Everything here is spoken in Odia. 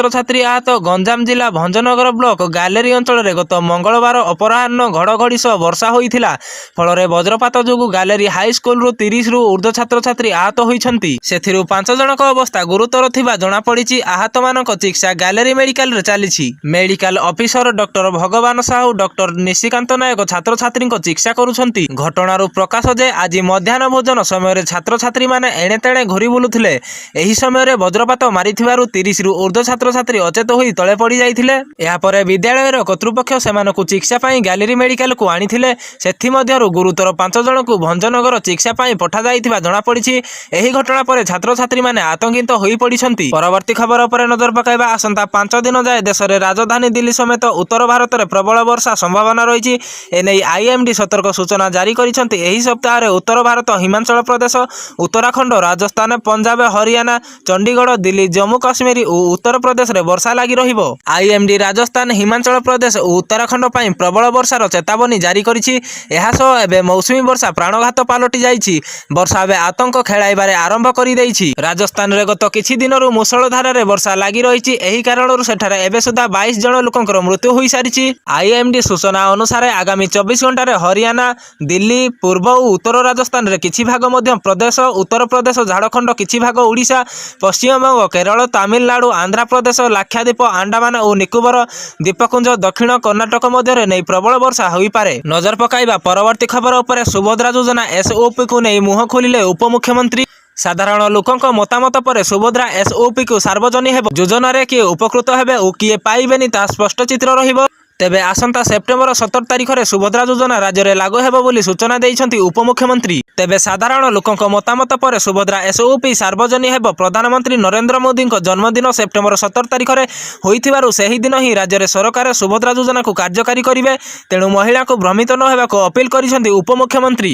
ଛାତ୍ରଛାତ୍ରୀ ଆହତ ଗଞ୍ଜାମ ଜିଲ୍ଲା ଭଞ୍ଜନଗର ବ୍ଲକ ଗାଲେରୀ ଅଞ୍ଚଳରେ ଗତ ମଙ୍ଗଳବାର ଅପରାହ୍ନ ଘଡ଼ଘଡ଼ି ସହ ବର୍ଷା ହୋଇଥିଲା। ଫଳରେ ବଜ୍ରପାତ ଯୋଗୁଁ ଗାଲେରୀ ହାଇସ୍କୁଲରୁ 30ରୁ ଉର୍ଦ୍ଧ୍ୱ ଛାତ୍ରଛାତ୍ରୀ ଆହତ ହୋଇଛନ୍ତି। ସେଥିରୁ 5 ଜଣଙ୍କ ଅବସ୍ଥା ଗୁରୁତର ଥିବା ଜଣାପଡ଼ିଛି। ଆହତମାନଙ୍କ ଚିକିତ୍ସା ଗାଲେରୀ ମେଡିକାଲରେ ଚାଲିଛି। ମେଡିକାଲ ଅଫିସର ଡକ୍ଟର ଭଗବାନ ସାହୁ, ଡକ୍ଟର ନିଶିକାନ୍ତ ନାୟକ ଛାତ୍ରଛାତ୍ରୀଙ୍କ ଚିକିତ୍ସା କରୁଛନ୍ତି। ଘଟଣାରୁ ପ୍ରକାଶ ଯେ ଆଜି ମଧ୍ୟାହ୍ନ ଭୋଜନ ସମୟରେ ଛାତ୍ରଛାତ୍ରୀମାନେ ଏଣେତେଣେ ଘୁରି ବୁଲୁଥିଲେ। ଏହି ସମୟରେ ବଜ୍ରପାତ ମାରିଥିବାରୁ 30ରୁ ଉର୍ଦ୍ଧ୍ୱ ଛାତ୍ରଛାତ୍ରୀ ଅଚେତ ହୋଇ ତଳେ ପଡ଼ି ଯାଇଥିଲେ। ଏହାପରେ ବିଦ୍ୟାଳୟର କର୍ତ୍ତୃପକ୍ଷ ସେମାନଙ୍କୁ ଚିକିତ୍ସା ପାଇଁ ଗାଲେରୀ ମେଡିକାଲକୁ ଆଣିଥିଲେ। ସେଥିମଧ୍ୟରୁ ଗୁରୁତର 5 ଜଣଙ୍କୁ ଭଞ୍ଜନଗର ଚିକିତ୍ସା ପାଇଁ ପଠାଯାଇଥିବା ଜଣାପଡ଼ିଛି। ଏହି ଘଟଣା ପରେ ଛାତ୍ରଛାତ୍ରୀମାନେ ଆତଙ୍କିତ ହୋଇପଡ଼ିଛନ୍ତି। ପରବର୍ତ୍ତୀ ଖବର ଉପରେ ନଜର ପକାଇବା। ଆସନ୍ତା 5 ଦିନ ଯାଏ ଦେଶରେ ରାଜଧାନୀ ଦିଲ୍ଲୀ ସମେତ ଉତ୍ତର ଭାରତରେ ପ୍ରବଳ ବର୍ଷା ସମ୍ଭାବନା ରହିଛି। ଏନେଇ ଆଇଏମଡି ସତର୍କ ସୂଚନା ଜାରି କରିଛନ୍ତି। ଏହି ସପ୍ତାହରେ ଉତ୍ତର ଭାରତ, ହିମାଚଳ ପ୍ରଦେଶ, ଉତ୍ତରାଖଣ୍ଡ, ରାଜସ୍ଥାନ, ପଞ୍ଜାବ, ହରିୟାଣା, ଚଣ୍ଡିଗଡ଼, ଦିଲ୍ଲୀ, ଜମ୍ମୁ କାଶ୍ମୀର ଓ ଉତ୍ତର ପ୍ରଦେଶରେ ବର୍ଷା ଲାଗି ରହିବ। ଆଇଏମଡି ରାଜସ୍ଥାନ, ହିମାଚଳ ପ୍ରଦେଶ ଓ ଉତ୍ତରାଖଣ୍ଡ ପାଇଁ ପ୍ରବଳ ବର୍ଷାର ଚେତାବନୀ ଜାରି କରିଛି। ଏହାସହ ଏବେ ମୌସୁମୀ ବର୍ଷା ପ୍ରାଣଘାତ ପାଲଟି ଯାଇଛି। ବର୍ଷା ଏବେ ଆତଙ୍କ ଖେଳାଇବାରେ ଆରମ୍ଭ କରିଦେଇଛି। ରାଜସ୍ଥାନରେ ଗତ କିଛି ଦିନରୁ ମୂଷଳଧାରାରେ ବର୍ଷା ଲାଗି ରହିଛି। ଏହି କାରଣରୁ ସେଠାରେ ଏବେ ସୁଦ୍ଧା 22 ଜଣ ଲୋକଙ୍କର ମୃତ୍ୟୁ ହୋଇସାରିଛି। ଆଇଏମଡି ସୂଚନା ଅନୁସାରେ ଆଗାମୀ 24 ଘଣ୍ଟାରେ ହରିୟାଣା, ଦିଲ୍ଲୀ, ପୂର୍ବ ଓ ଉତ୍ତର ରାଜସ୍ଥାନରେ କିଛି ଭାଗ ମଧ୍ୟପ୍ରଦେଶ, ଉତ୍ତରପ୍ରଦେଶ, ଝାଡ଼ଖଣ୍ଡ, କିଛି ଭାଗ ଓଡ଼ିଶା, ପଶ୍ଚିମବଙ୍ଗ, କେରଳ, ତାମିଲନାଡୁ, ଆନ୍ଧ୍ରପ୍ରଦେଶ, ଲାକ୍ଷାଦ୍ୱୀପ, ଆଣ୍ଡାମାନ ଓ ନିକୋବର ଦ୍ୱୀପପୁଞ୍ଜ, ଦକ୍ଷିଣ କର୍ଣ୍ଣାଟକ ମଧ୍ୟରେ ନେଇ ପ୍ରବଳ ବର୍ଷା ହୋଇପାରେ। ନଜର ପକାଇବା ପରବର୍ତ୍ତୀ ଖବର ଉପରେ। ସୁଭଦ୍ରା ଯୋଜନା ଏସଓପିକୁ ନେଇ ମୁହଁ ଖୋଲିଲେ ଉପମୁଖ୍ୟମନ୍ତ୍ରୀ। ସାଧାରଣ ଲୋକଙ୍କ ମତାମତ ପରେ ସୁଭଦ୍ରା ଏସଓପିକୁ ସାର୍ବଜନୀନ ହେବ। ଯୋଜନାରେ କିଏ ଉପକୃତ ହେବେ ଓ କିଏ ପାଇବେନି ତାହା ସ୍ପଷ୍ଟ ଚିତ୍ର ରହିବ। ତେବେ ଆସନ୍ତା ସେପ୍ଟେମ୍ବର 17 ତାରିଖରେ ସୁଭଦ୍ରା ଯୋଜନା ରାଜ୍ୟରେ ଲାଗୁ ହେବ ବୋଲି ସୂଚନା ଦେଇଛନ୍ତି ଉପମୁଖ୍ୟମନ୍ତ୍ରୀ। ତେବେ ସାଧାରଣ ଲୋକଙ୍କ ମତାମତ ପରେ ସୁଭଦ୍ରା ଏସଓପି ସାର୍ବଜନୀନ ହେବ। ପ୍ରଧାନମନ୍ତ୍ରୀ ନରେନ୍ଦ୍ର ମୋଦିଙ୍କ ଜନ୍ମଦିନ ସେପ୍ଟେମ୍ବର 17 ତାରିଖରେ ହୋଇଥିବାରୁ ସେହି ଦିନ ହିଁ ରାଜ୍ୟରେ ସରକାର ସୁଭଦ୍ରା ଯୋଜନାକୁ କାର୍ଯ୍ୟକାରୀ କରିବେ। ତେଣୁ ମହିଳାଙ୍କୁ ଭ୍ରମିତ ନ ହେବାକୁ ଅପିଲ କରିଛନ୍ତି ଉପମୁଖ୍ୟମନ୍ତ୍ରୀ।